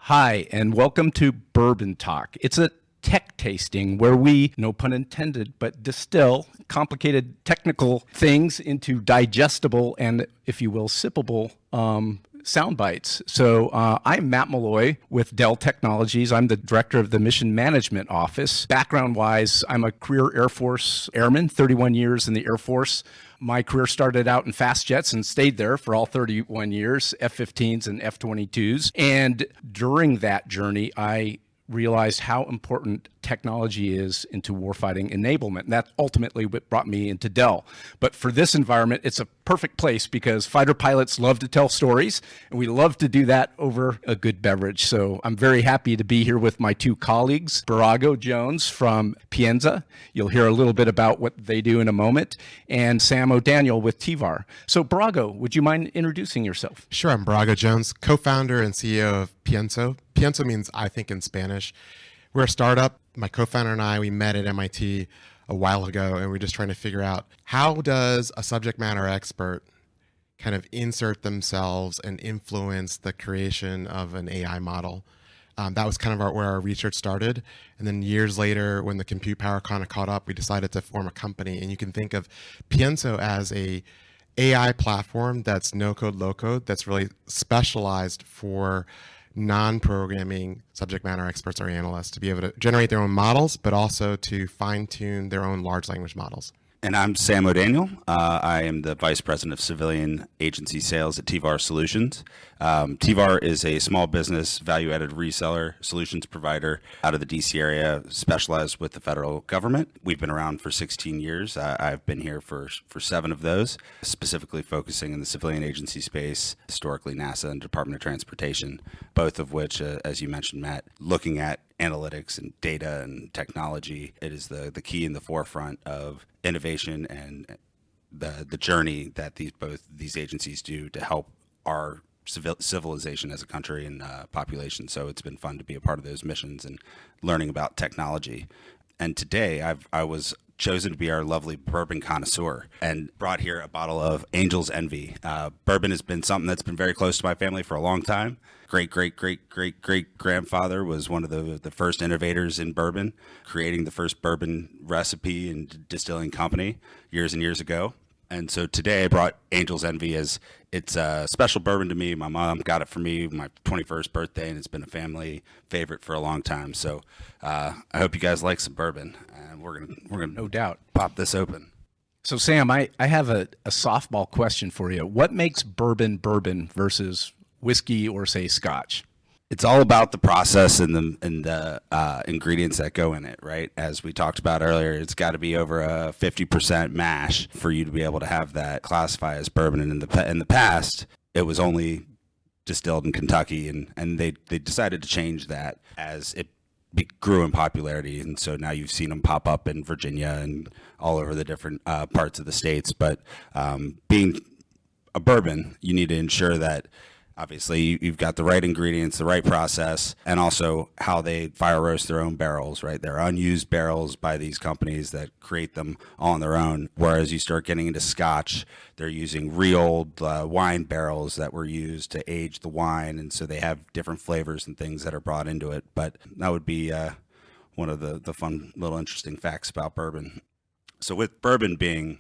Hi, and welcome to Bourbon Talk. It's a tech tasting where we, no pun intended, but distill complicated technical things into digestible and, if you will, sippable sound bites. So I'm Matt Molloy with Dell Technologies. I'm the director of the Mission Management Office. Background-wise, I'm a career Air Force airman, 31 years in the Air Force. My career started out in fast jets and stayed there for all 31 years, F-15s and F-22s. And during that journey, I realized how important technology is into warfighting enablement. And that's ultimately what brought me into Dell. But for this environment, it's a perfect place because fighter pilots love to tell stories, and we love to do that over a good beverage. So I'm very happy to be here with my two colleagues, Birago Jones from Pienso. You'll hear a little bit about what they do in a moment, and Sam O'Daniel with TVAR. So Birago, would you mind introducing yourself? Sure, I'm Birago Jones, co-founder and CEO of Pienso. Pienso means I think in Spanish. We're a startup. My co-founder and I, we met at MIT a while ago, and we're just trying to figure out how does a subject matter expert kind of insert themselves and influence the creation of an AI model. That was kind of where our research started. And then years later, when the compute power kind of caught up, we decided to form a company. And you can think of Pienso as a AI platform that's no-code, low-code, that's really specialized for non-programming subject matter experts or analysts to be able to generate their own models, but also to fine-tune their own large language models. And I'm Sam O'Daniel. I am the Vice President of Civilian Agency Sales at TVAR Solutions. TVAR is a small business value-added reseller solutions provider out of the DC area, specialized with the federal government. We've been around for 16 years. I've been here for 7 of those, specifically focusing in the civilian agency space, historically NASA and Department of Transportation, both of which, as you mentioned, Matt, looking at analytics and data and technology. It is the key in the forefront of innovation and the journey that both these agencies do to help our civilization as a country and population. So it's been fun to be a part of those missions and learning about technology. And today I was chosen to be our lovely bourbon connoisseur and brought here a bottle of Angel's Envy. Bourbon has been something that's been very close to my family for a long time. Great-great-great-great-great-grandfather was one of the first innovators in bourbon, creating the first bourbon recipe and distilling company years and years ago. And so today I brought Angel's Envy as it's a special bourbon to me. My mom got it for me my 21st birthday, and it's been a family favorite for a long time. So I hope you guys like some bourbon, and we're gonna No doubt. pop this open. So Sam, I have a softball question for you. What makes bourbon versus whiskey or, say, scotch? It's all about the process and the ingredients that go in it, right? As we talked about earlier, it's got to be over a 50% mash for you to be able to have that classify as bourbon. And in the past, it was only distilled in Kentucky, and they decided to change that as it grew in popularity. And so now you've seen them pop up in Virginia and all over the different parts of the states. But being a bourbon, you need to ensure that obviously you've got the right ingredients, the right process, and also how they fire roast their own barrels, right? They're unused barrels by these companies that create them on their own. Whereas you start getting into scotch, they're using re-old wine barrels that were used to age the wine. And so they have different flavors and things that are brought into it. But that would be one of the fun little interesting facts about bourbon. So with bourbon being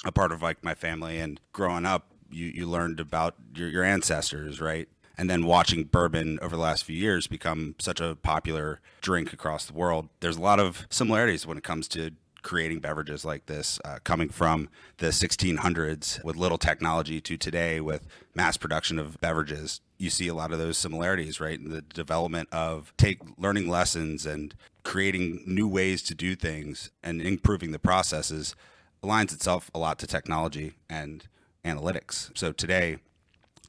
a part of like my family and growing up, you learned about your ancestors, right? And then watching bourbon over the last few years become such a popular drink across the world. There's a lot of similarities when it comes to creating beverages like this, coming from the 1600s with little technology to today with mass production of beverages. You see a lot of those similarities, right? In the development of learning lessons and creating new ways to do things and improving the processes aligns itself a lot to technology and analytics. So today,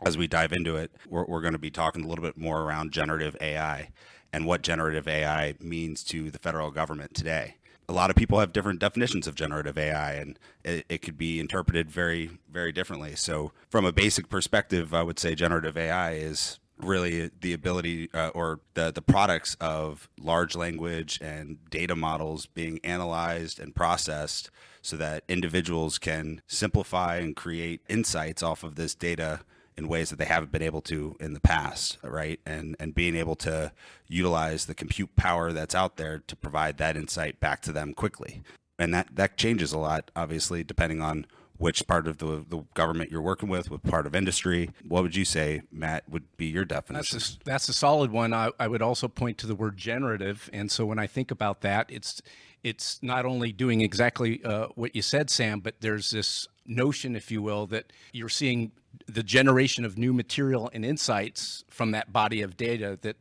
as we dive into it, we're going to be talking a little bit more around generative AI and what generative AI means to the federal government today. A lot of people have different definitions of generative AI, and it could be interpreted very, very differently. So from a basic perspective, I would say generative AI is really the ability or the products of large language and data models being analyzed and processed so that individuals can simplify and create insights off of this data in ways that they haven't been able to in the past, right? And being able to utilize the compute power that's out there to provide that insight back to them quickly. And that changes a lot, obviously, depending on which part of the government you're working with, what part of industry. What would you say, Matt, would be your definition? That's a solid one. I would also point to the word generative. And so when I think about that, it's not only doing exactly what you said, Sam, but there's this notion, if you will, that you're seeing the generation of new material and insights from that body of data that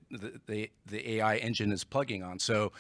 the AI engine is plugging on. So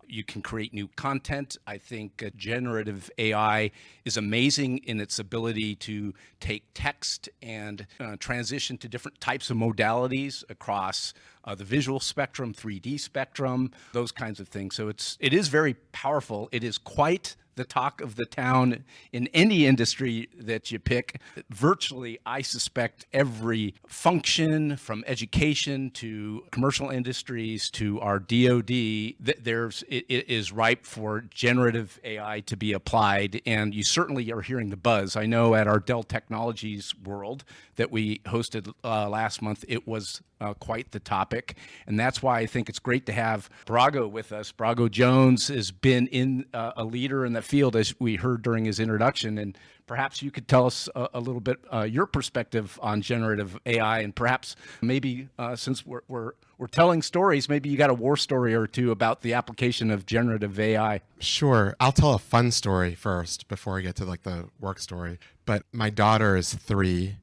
you can create new content. I think generative AI is amazing in its ability to take text and transition to different types of modalities across the visual spectrum, 3D spectrum, those kinds of things. So it is very powerful. It is quite the talk of the town in any industry that you pick. Virtually, I suspect every function from education to commercial industries to our DoD, it is ripe for generative AI to be applied. And you certainly are hearing the buzz. I know at our Dell Technologies World that we hosted last month, it was quite the topic. And that's why I think it's great to have Birago with us. Birago Jones has been a leader in the field, as we heard during his introduction. And perhaps you could tell us a little bit your perspective on generative AI, and perhaps maybe since we're telling stories, maybe you got a war story or two about the application of generative AI. Sure. I'll tell a fun story first before I get to like the work story. But my daughter is 3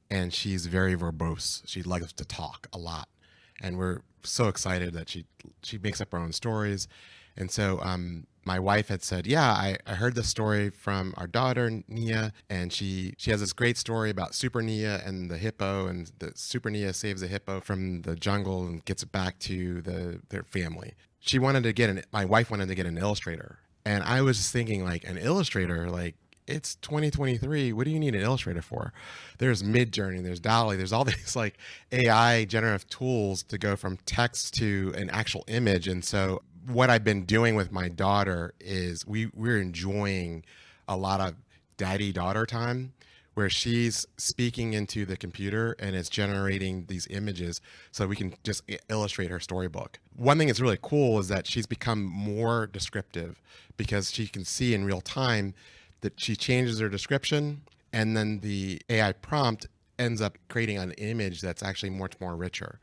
and she's very verbose. She likes to talk a lot. And we're so excited that she makes up her own stories. And so my wife had said, yeah, I heard this story from our daughter, Nia, and she has this great story about Super Nia and the hippo, and the Super Nia saves the hippo from the jungle and gets it back to their family. My wife wanted to get an illustrator. And I was just thinking, like, an illustrator, like, it's 2023. What do you need an illustrator for? There's Midjourney, there's DALL-E, there's all these like AI generative tools to go from text to an actual image. And so what I've been doing with my daughter is we're enjoying a lot of daddy-daughter time where she's speaking into the computer and it's generating these images so we can just illustrate her storybook. One thing that's really cool is that she's become more descriptive because she can see in real time that she changes her description and then the AI prompt ends up creating an image that's actually much more richer.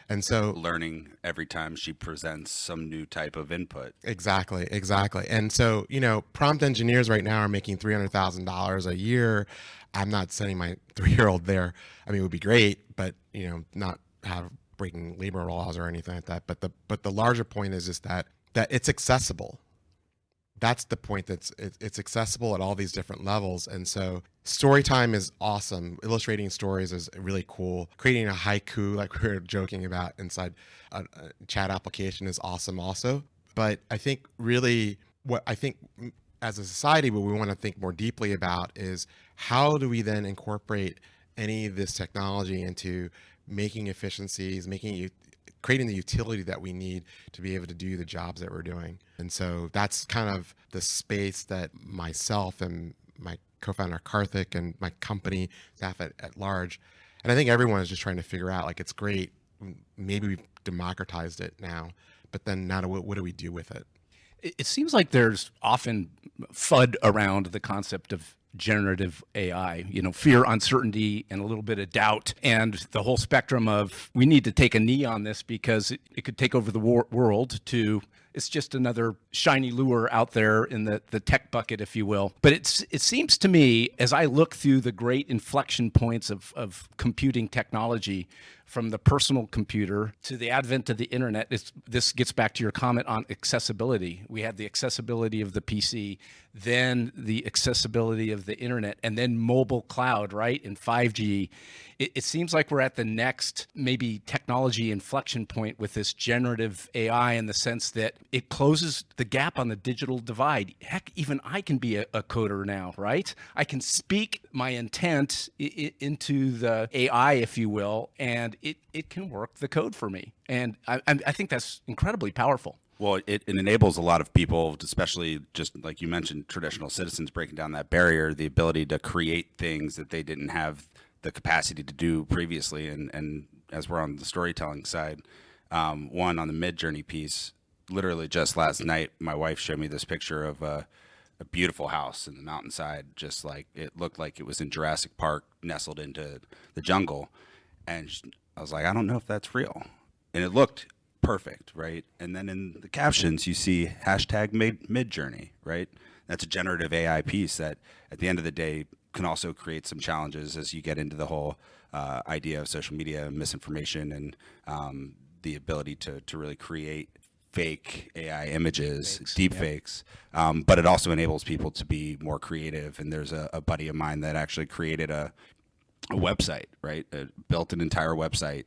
And so learning every time she presents some new type of input. Exactly. And so, prompt engineers right now are making $300,000 a year. I'm not sending my 3-year-old there. I mean, it would be great, but, not have breaking labor laws or anything like that. But the larger point is just that it's accessible. That's the point. It's accessible at all these different levels. And so story time is awesome. Illustrating stories is really cool. Creating a haiku, like we were joking about inside a chat application, is awesome also. But I think really as a society, what we want to think more deeply about is how do we then incorporate any of this technology into making efficiencies, creating the utility that we need to be able to do the jobs that we're doing. And so that's kind of the space that myself and my co-founder Karthik and my company staff at large, and I think everyone is just trying to figure out, like, it's great, maybe we've democratized it now, but then now what do we do with it? It seems like there's often FUD around the concept of generative AI, fear, uncertainty, and a little bit of doubt, and the whole spectrum of we need to take a knee on this because it could take over the world, to it's just another shiny lure out there in the tech bucket, if you will. But it seems to me, as I look through the great inflection points of computing technology, from the personal computer to the advent of the internet, this gets back to your comment on accessibility. We had the accessibility of the PC, then the accessibility of the internet, and then mobile cloud, right? And 5G. It seems like we're at the next maybe technology inflection point with this generative AI, in the sense that it closes the gap on the digital divide. Heck, even I can be a coder now, right? I can speak my intent into the AI, if you will, and it can work the code for me. And I think that's incredibly powerful. Well, it enables a lot of people, especially just like you mentioned, traditional citizens, breaking down that barrier, the ability to create things that they didn't have the capacity to do previously. And as we're on the storytelling side, one on the mid-journey piece, literally just last night, my wife showed me this picture of a beautiful house in the mountainside, just like it looked like it was in Jurassic Park, nestled into the jungle. And I was like, I don't know if that's real. And it looked perfect, right? And then in the captions, you see hashtag mid-journey, right? That's a generative AI piece that at the end of the day can also create some challenges as you get into the whole idea of social media misinformation and the ability to really create fake AI images, deep fakes, but it also enables people to be more creative. And there's a buddy of mine that actually created a website, right? Built an entire website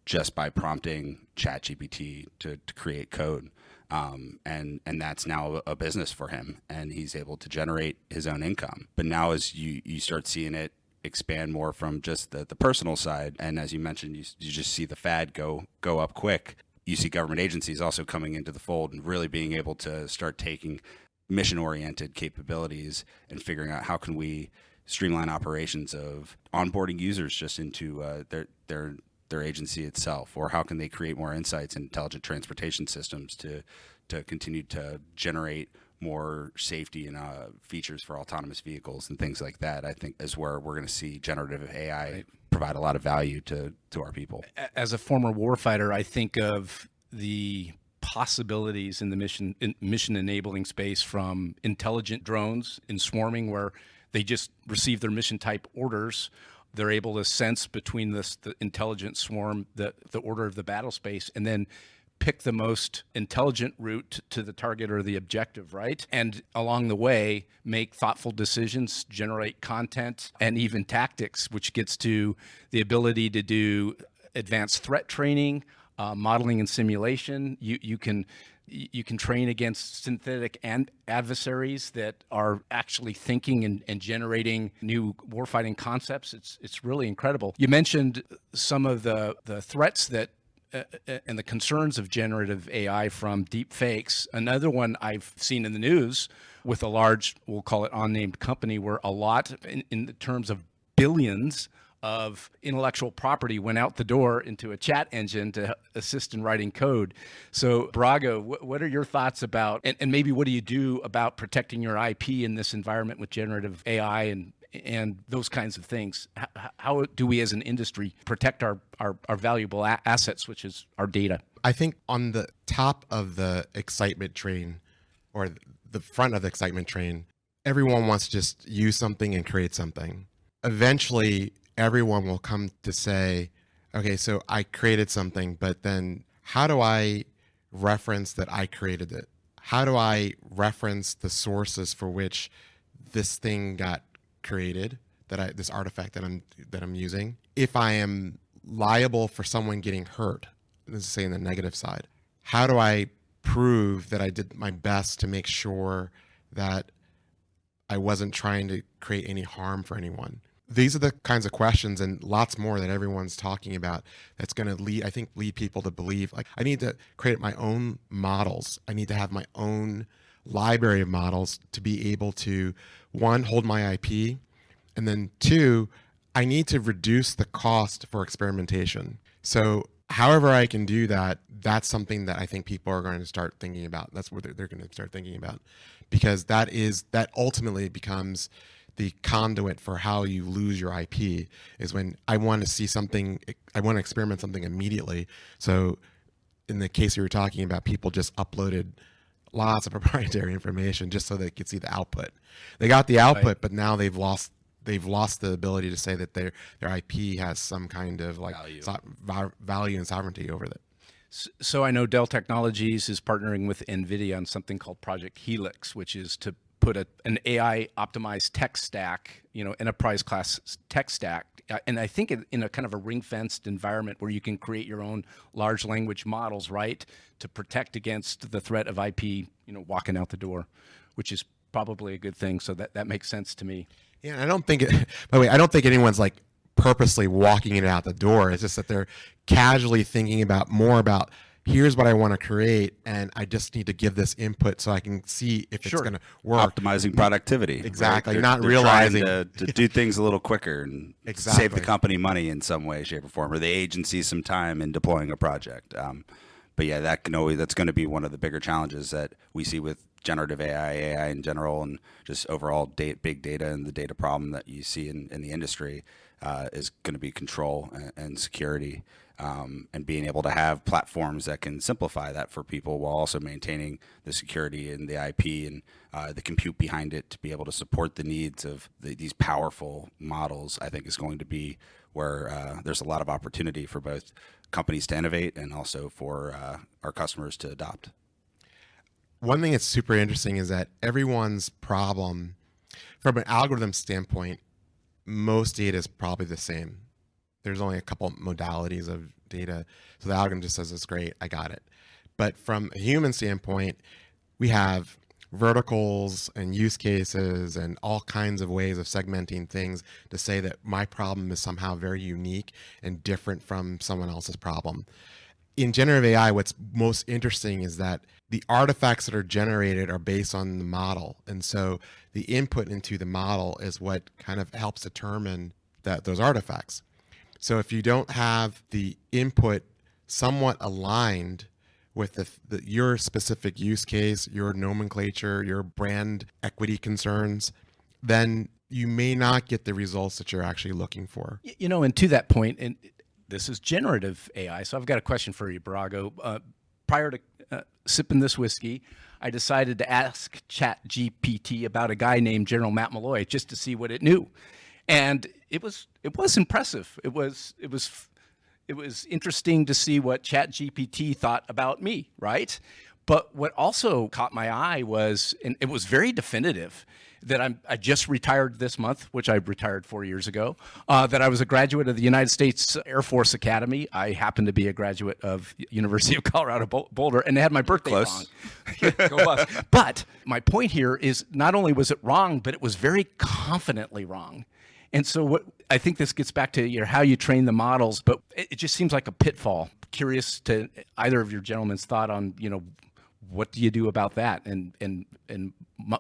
just by prompting ChatGPT to create code. And that's now a business for him, and he's able to generate his own income. But now as you start seeing it expand more from just the personal side, and as you mentioned, you just see the fad go up quick. You see government agencies also coming into the fold and really being able to start taking mission-oriented capabilities and figuring out how can we streamline operations of onboarding users just into their agency itself, or how can they create more insights in intelligent transportation systems to continue to generate more safety and features for autonomous vehicles and things like that. I think is where we're going to see generative AI provide a lot of value to our people. As a former warfighter, I think of the possibilities in the mission enabling space, from intelligent drones in swarming, where they just receive their mission type orders. They're able to sense between the intelligent swarm, the order of the battle space, and then pick the most intelligent route to the target or the objective, right? And along the way, make thoughtful decisions, generate content, and even tactics, which gets to the ability to do advanced threat training, modeling and simulation. You can train against synthetic and adversaries that are actually thinking and generating new warfighting concepts. It's really incredible. You mentioned some of the threats that and the concerns of generative AI from deep fakes. Another one I've seen in the news with a large, we'll call it unnamed company, where a lot in the terms of billions of intellectual property went out the door into a chat engine to assist in writing code. So Birago, what are your thoughts about, and maybe what do you do about protecting your IP in this environment with generative AI and those kinds of things? How do we as an industry protect our valuable assets, which is our data? I think on the top of the excitement train, or the front of the excitement train, everyone wants to just use something and create something. Eventually, everyone will come to say, okay, so I created something, but then how do I reference that I created it? How do I reference the sources for which this thing got created, this artifact that I'm using? If I am liable for someone getting hurt, this is saying the negative side, how do I prove that I did my best to make sure that I wasn't trying to create any harm for anyone? These are the kinds of questions, and lots more, that everyone's talking about, that's going to lead people to believe, like, I need to create my own models. I need to have my own library of models to be able to, one, hold my IP, and then two, I need to reduce the cost for experimentation. So however I can do that, that's something that I think people are going to start thinking about. That's what they're going to start thinking about, because that ultimately becomes the conduit for how you lose your IP, is when I want to see something, I want to experiment something immediately. So in the case we were talking about, people just uploaded lots of proprietary information just so they could see the output. They got the output, right, but now they've lost the ability to say that their IP has some kind of like value and sovereignty over it. So I know Dell Technologies is partnering with NVIDIA on something called Project Helix, which is to put an AI optimized tech stack, enterprise class tech stack. And I think in a kind of a ring fenced environment where you can create your own large language models, right, to protect against the threat of IP, walking out the door, which is probably a good thing. So that makes sense to me. Yeah. I don't think by the way, I don't think anyone's like purposely walking it out the door. It's just that they're casually thinking more about here's what I want to create, and I just need to give this input so I can see if it's going to work. Optimizing productivity. Exactly. Right? Not they're realizing trying to do things a little quicker and Exactly. save the company money in some way, shape, or form, or the agency some time in deploying a project. But yeah, that's going to be one of the bigger challenges that we see with generative AI in general, and just overall big data and the data problem that you see in the industry is going to be control and security. And being able to have platforms that can simplify that for people while also maintaining the security and the IP and the compute behind it to be able to support the needs of these powerful models, I think is going to be where there's a lot of opportunity for both companies to innovate and also for our customers to adopt. One thing that's super interesting is that everyone's problem, from an algorithm standpoint, most data is probably the same. There's only a couple modalities of data. So the algorithm just says, it's great, I got it. But from a human standpoint, we have verticals and use cases and all kinds of ways of segmenting things to say that my problem is somehow very unique and different from someone else's problem. In generative AI, what's most interesting is that the artifacts that are generated are based on the model. And so the input into the model is what kind of helps determine those artifacts. So if you don't have the input somewhat aligned with your specific use case, your nomenclature, your brand equity concerns, then you may not get the results that you're actually looking for. And to that point, and this is generative AI, so I've got a question for you, Birago. Prior to sipping this whiskey, I decided to ask ChatGPT about a guy named General Matt Molloy just to see what it knew. And it was impressive. It was interesting to see what ChatGPT thought about me, right? But what also caught my eye was, and it was very definitive, that I just retired this month, which I retired 4 years ago, that I was a graduate of the United States Air Force Academy. I happen to be a graduate of University of Colorado Boulder, and they had my birthday Close. wrong. Go us. But my point here is not only was it wrong, but it was very confidently wrong. And so what I think this gets back to how you train the models, but it just seems like a pitfall. Curious to either of your gentlemen's thought on, what do you do about that, and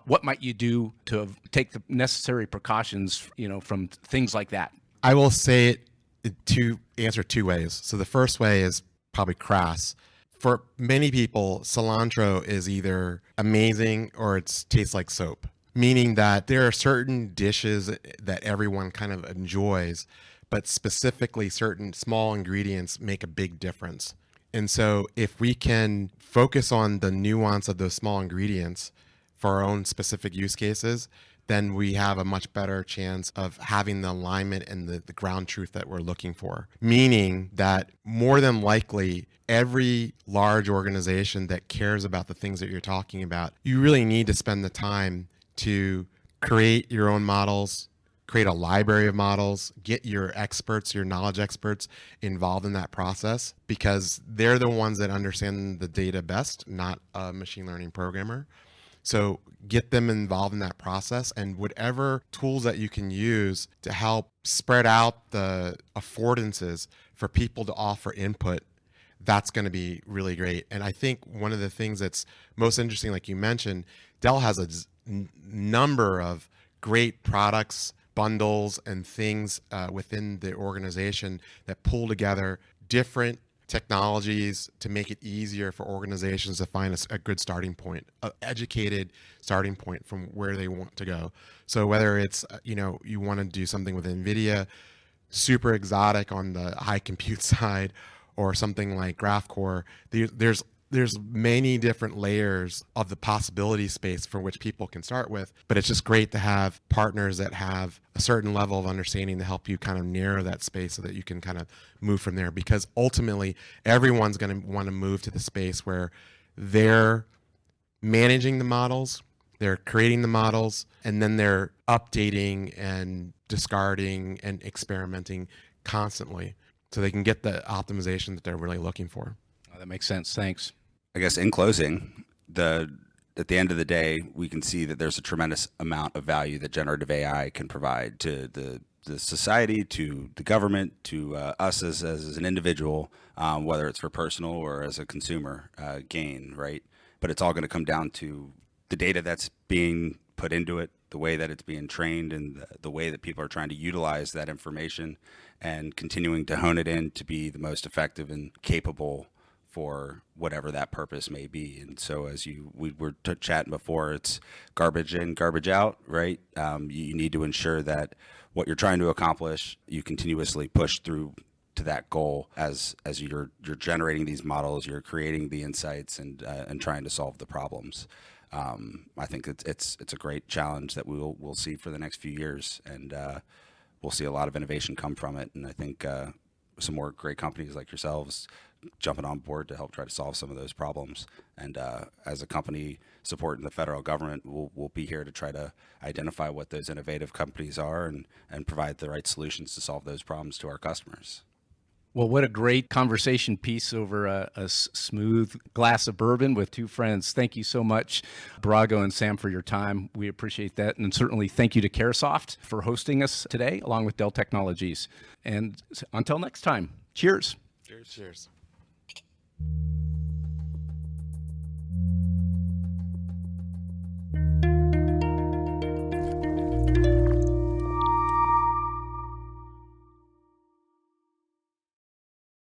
what might you do to take the necessary precautions, from things like that? I will say it to answer two ways. So the first way is probably crass. For many people, cilantro is either amazing or it tastes like soap, meaning that there are certain dishes that everyone kind of enjoys, but specifically certain small ingredients make a big difference. And so if we can focus on the nuance of those small ingredients for our own specific use cases, then we have a much better chance of having the alignment and the ground truth that we're looking for. Meaning that more than likely, every large organization that cares about the things that you're talking about, you really need to spend the time to create your own models, create a library of models, get your experts, your knowledge experts involved in that process, because they're the ones that understand the data best, not a machine learning programmer. So get them involved in that process, and whatever tools that you can use to help spread out the affordances for people to offer input, that's going to be really great. And I think one of the things that's most interesting, like you mentioned, Dell has a number of great products, bundles, and things within the organization that pull together different technologies to make it easier for organizations to find a good starting point, an educated starting point from where they want to go. So whether it's, you want to do something with NVIDIA, super exotic on the high compute side, or something like GraphCore, there's many different layers of the possibility space for which people can start with, but it's just great to have partners that have a certain level of understanding to help you kind of narrow that space so that you can kind of move from there, because ultimately everyone's going to want to move to the space where they're managing the models, they're creating the models, and then they're updating and discarding and experimenting constantly so they can get the optimization that they're really looking for. Oh, that makes sense. Thanks. I guess in closing, at the end of the day, we can see that there's a tremendous amount of value that generative AI can provide to the the society, to the government, to us as an individual, whether it's for personal or as a consumer gain, right? But it's all going to come down to the data that's being put into it, the way that it's being trained, and the way that people are trying to utilize that information and continuing to hone it in to be the most effective and capable for whatever that purpose may be. And so as we were chatting before, it's garbage in, garbage out, right? You need to ensure that what you're trying to accomplish, you continuously push through to that goal as you're generating these models, you're creating the insights and trying to solve the problems. I think it's a great challenge that we'll see for the next few years, and we'll see a lot of innovation come from it. And I think some more great companies like yourselves jumping on board to help try to solve some of those problems. And as a company supporting the federal government, we'll be here to try to identify what those innovative companies are and provide the right solutions to solve those problems to our customers. Well, what a great conversation piece over a smooth glass of bourbon with two friends. Thank you so much, Birago and Sam, for your time. We appreciate that. And certainly thank you to Caresoft for hosting us today, along with Dell Technologies. And until next time, cheers. Cheers.